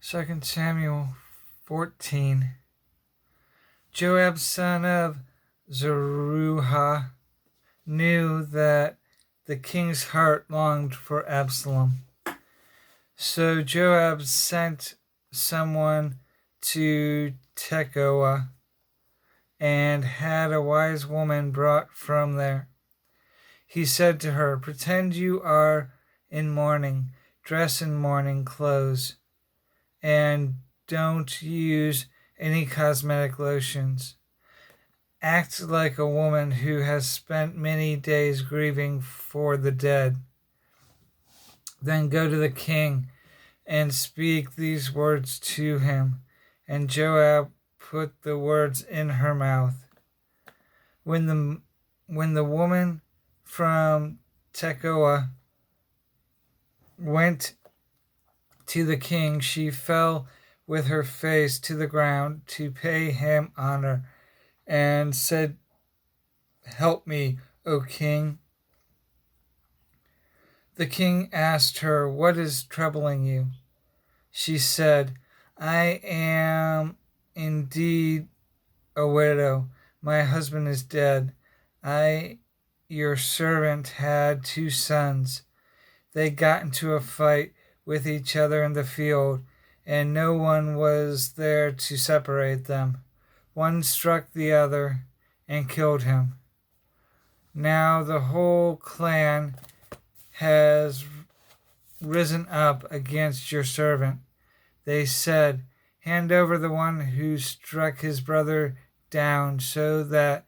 2 Samuel 14. Joab, son of Zeruiah, knew that the king's heart longed for Absalom. So Joab sent someone to Tekoa and had a wise woman brought from there. He said to her, "Pretend you are in mourning, dress in mourning clothes, and don't use any cosmetic lotions. Act like a woman who has spent many days grieving for the dead. Then go to the king and speak these words to him." And Joab put the words in her mouth. When the woman from Tekoa went to the king, she fell with her face to the ground to pay him honor and said, "Help me, O king." The king asked her, "What is troubling you?" She said, "I am indeed a widow. My husband is dead. Your servant, had 2 sons. They got into a fight with each other in the field, and no one was there to separate them. One struck the other and killed him. Now the whole clan has risen up against your servant. They said, 'Hand over the one who struck his brother down so that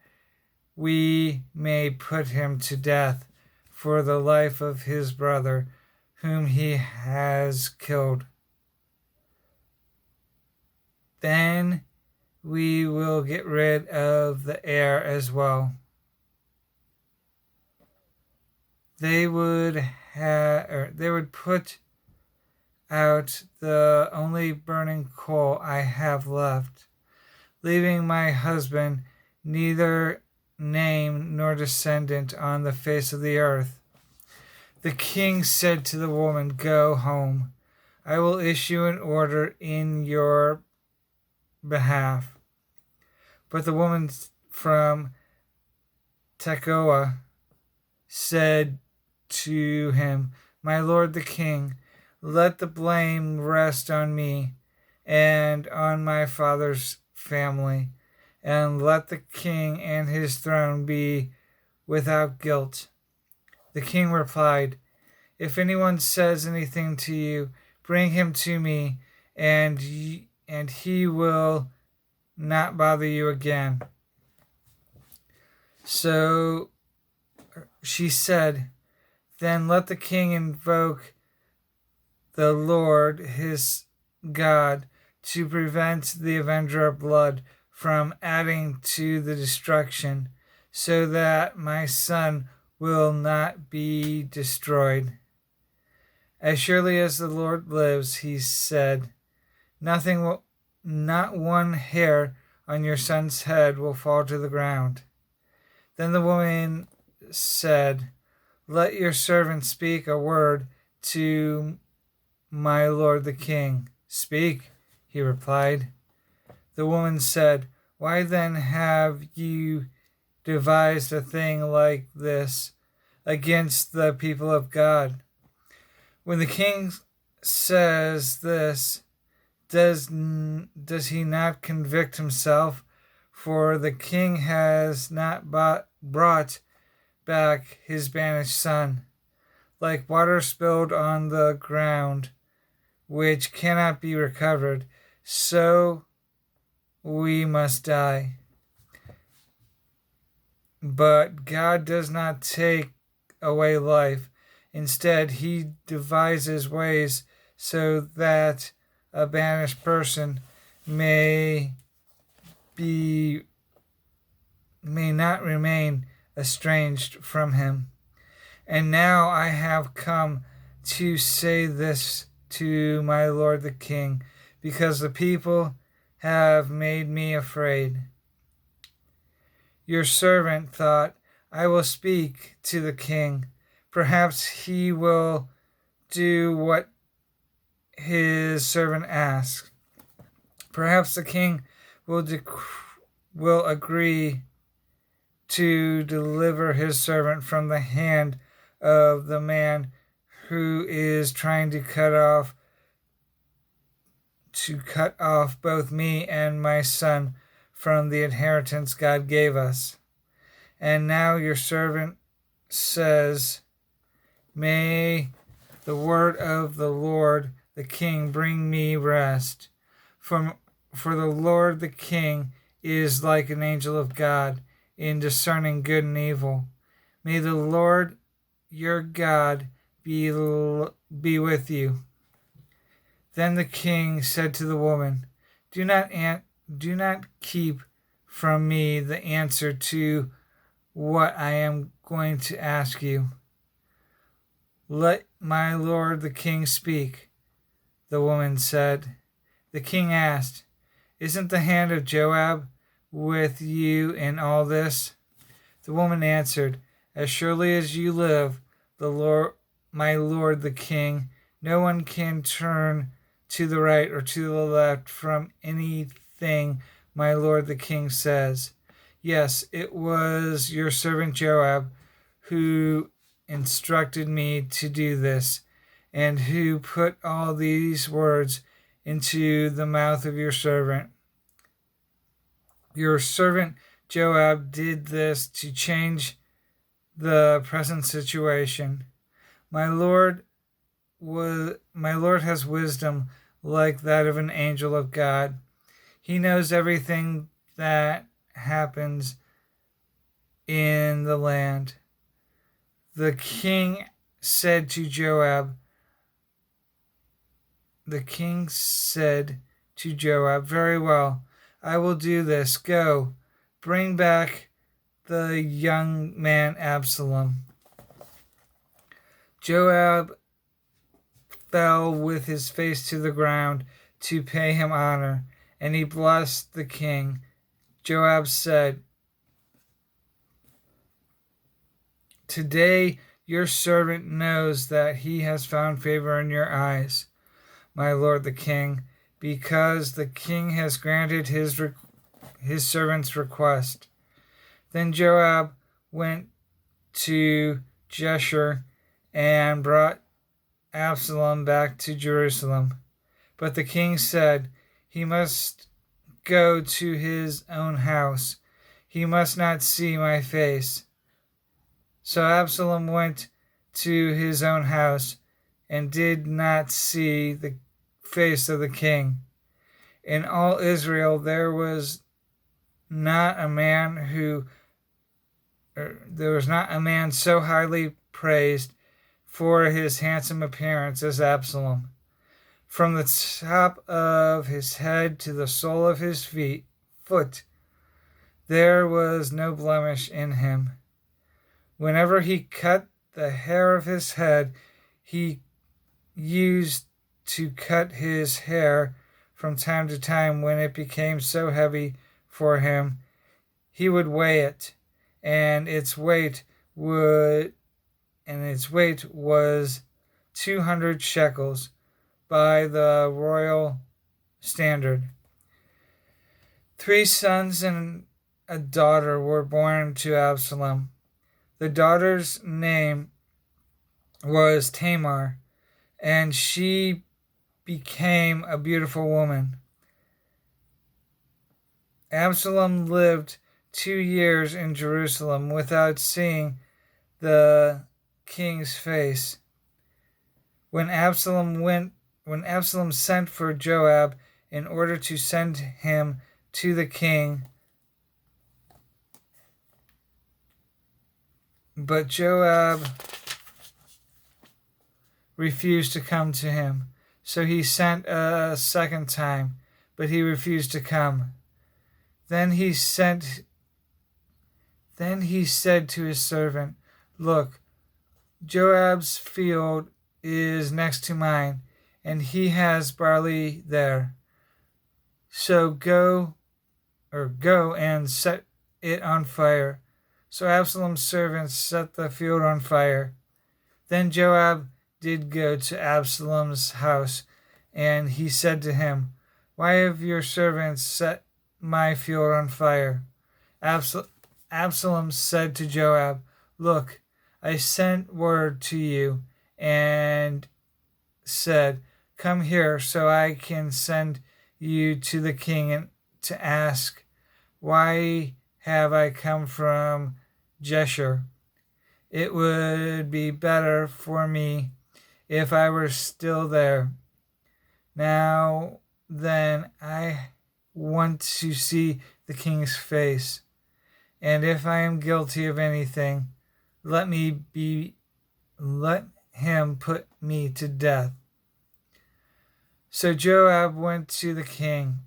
we may put him to death for the life of his brother whom he has killed. Then we will get rid of the heir as well.' They would put out the only burning coal I have left, leaving my husband neither name nor descendant on the face of the earth." The king said to the woman, "Go home. I will issue an order in your behalf." But the woman from Tekoa said to him, "My lord the king, let the blame rest on me and on my father's family, and let the king and his throne be without guilt." The king replied, "If anyone says anything to you, bring him to me, and he will not bother you again." So she said, "Then let the king invoke the Lord his God to prevent the avenger of blood from adding to the destruction, so that my son will not be destroyed." "As surely as the Lord lives," he said, not one hair on your son's head will fall to the ground." Then the woman said, "Let your servant speak a word to my lord the king." "Speak," he replied. The woman said, "Why then have you devised a thing like this against the people of God?" When the king says this, does he not convict himself? For the king has not brought back his banished son. Like water spilled on the ground, which cannot be recovered, so we must die. But God does not take away life. Instead, he devises ways so that a banished person may not remain estranged from him. And now I have come to say this to my lord the king, because the people have made me afraid. Your servant thought, I will speak to the king. Perhaps he will do what his servant asked. Perhaps the king will agree to deliver his servant from the hand of the man who is trying to cut off both me and my son from the inheritance God gave us. And now your servant says, may the word of the Lord the king bring me rest. For the Lord the king is like an angel of God in discerning good and evil. May the Lord your God be with you. Then the king said to the woman, do not keep from me the answer to what I am going to ask you. Let my lord the king speak, the woman said. The king asked, isn't the hand of Joab with you in all this? The woman answered, as surely as you live, my lord the king, no one can turn to the right or to the left from anything my lord the king says. Yes, it was your servant Joab who instructed me to do this, and who put all these words into the mouth of your servant. Your servant Joab did this to change the present situation. My Lord has wisdom like that of an angel of God. He knows everything that happens in the land. The king said to Joab, very well, I will do this. Go, bring back the young man Absalom. Joab fell with his face to the ground to pay him honor, and he blessed the king. Joab said, today your servant knows that he has found favor in your eyes, my lord the king, because the king has granted his servant's request. Then Joab went to Geshur and brought Absalom back to Jerusalem. But the king said, he must go to his own house. He must not see my face. So Absalom went to his own house and did not see the face of the king. In all Israel there was not a man so highly praised for his handsome appearance as Absalom. From the top of his head to the sole of his foot, there was no blemish in him. Whenever he cut the hair of his head, he used to cut his hair from time to time. When it became so heavy for him, he would weigh it, and its weight was 200 shekels by the royal standard. 3 sons and a daughter were born to Absalom. The daughter's name was Tamar, and she became a beautiful woman. Absalom lived 2 years in Jerusalem without seeing the king's face. When Absalom sent for Joab in order to send him to the king, but Joab refused to come to him. So he sent a second time, but he refused to come. Then he said to his servant, look, Joab's field is next to mine, and he has barley there. So go and set it on fire. So Absalom's servants set the field on fire. Then Joab did go to Absalom's house And he said to him, Why have your servants set my field on fire? Absalom said to Joab, Look, I sent word to you and said, Come here so I can send you to the king and to ask, Why have I come from Geshur? It would be better for me if I were still there. Now then, I want to see the king's face, and if I am guilty of anything, let him put me to death. So Joab went to the king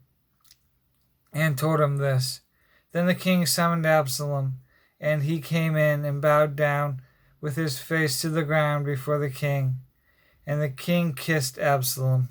and told him this. Then the king summoned Absalom, and he came in and bowed down with his face to the ground before the king. And the king kissed Absalom.